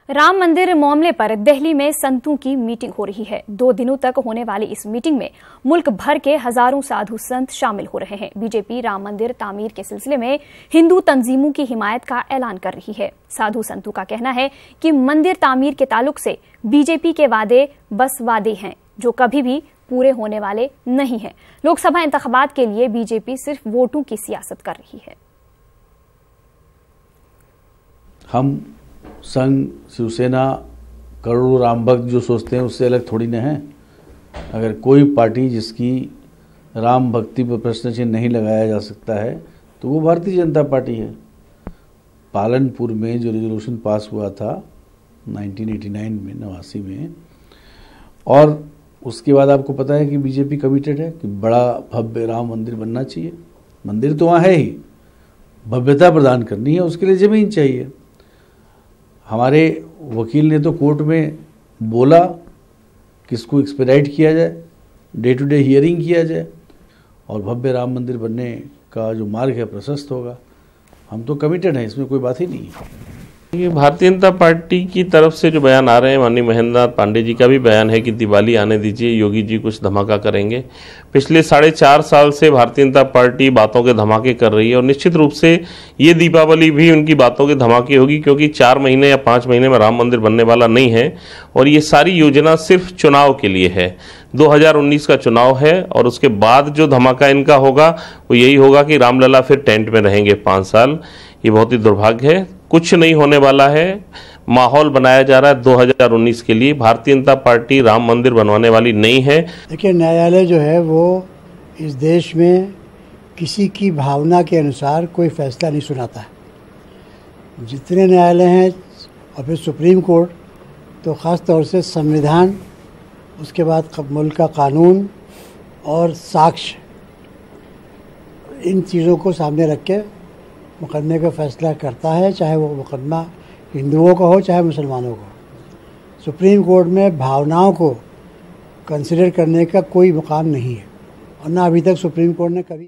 राम मंदिर मामले पर दिल्ली में संतों की मीटिंग हो रही है। 2 दिनों तक होने वाली इस मीटिंग में मुल्क भर के हजारों साधु संत शामिल हो रहे हैं। बीजेपी राम मंदिर तामीर के सिलसिले में हिंदू तंजीमों की हिमायत का ऐलान कर रही है। साधु संतों का कहना है कि मंदिर तामीर के ताल्लुक से बीजेपी के वादे बस वादे हैं जो कभी भी पूरे होने वाले नहीं हैं। लोकसभा इंतखाबात के लिए बीजेपी सिर्फ वोटों की सियासत कर रही है। हम संघ, शिवसेना, करोड़ों राम भक्त जो सोचते हैं उससे अलग थोड़ी न हैं। अगर कोई पार्टी जिसकी राम भक्ति पर प्रश्न चिन्ह नहीं लगाया जा सकता है तो वो भारतीय जनता पार्टी है। पालनपुर में जो रेजोल्यूशन पास हुआ था 1989 में 89 में, और उसके बाद आपको पता है कि बीजेपी कमिटेड है कि बड़ा भव्य राम मंदिर बनना चाहिए। मंदिर तो वहाँ है ही, भव्यता प्रदान करनी है, उसके लिए ज़मीन चाहिए। हमारे वकील ने तो कोर्ट में बोला कि इसको एक्सपेडाइट किया जाए, डे टू डे हियरिंग किया जाए और भव्य राम मंदिर बनने का जो मार्ग है प्रशस्त होगा। हम तो कमिटेड हैं, इसमें कोई बात ही नहीं है। ये भारतीय जनता पार्टी की तरफ से जो बयान आ रहे हैं, माननीय महेंद्र पांडे जी का भी बयान है कि दिवाली आने दीजिए, योगी जी कुछ धमाका करेंगे। पिछले 4.5 साल से भारतीय जनता पार्टी बातों के धमाके कर रही है और निश्चित रूप से ये दीपावली भी उनकी बातों के धमाके होगी, क्योंकि 4 महीने या 5 महीने में राम मंदिर बनने वाला नहीं है और ये सारी योजना सिर्फ चुनाव के लिए है। 2019 का चुनाव है और उसके बाद जो धमाका इनका होगा वो यही होगा कि रामलला फिर टेंट में रहेंगे 5 साल। ये बहुत ही दुर्भाग्य है। कुछ नहीं होने वाला है, माहौल बनाया जा रहा है 2019 के लिए। भारतीय जनता पार्टी राम मंदिर बनवाने वाली नहीं है। देखिए, न्यायालय जो है वो इस देश में किसी की भावना के अनुसार कोई फैसला नहीं सुनाता है। जितने न्यायालय हैं और फिर सुप्रीम कोर्ट, तो ख़ास तौर से संविधान, उसके बाद मुल्क का कानून और साक्ष्य, इन चीज़ों को सामने रख के मुकदमे का फैसला करता है, चाहे वो मुकदमा हिंदुओं का हो चाहे मुसलमानों का हो। सुप्रीम कोर्ट में भावनाओं को कंसिडर करने का कोई मुकाम नहीं है और ना अभी तक सुप्रीम कोर्ट ने कभी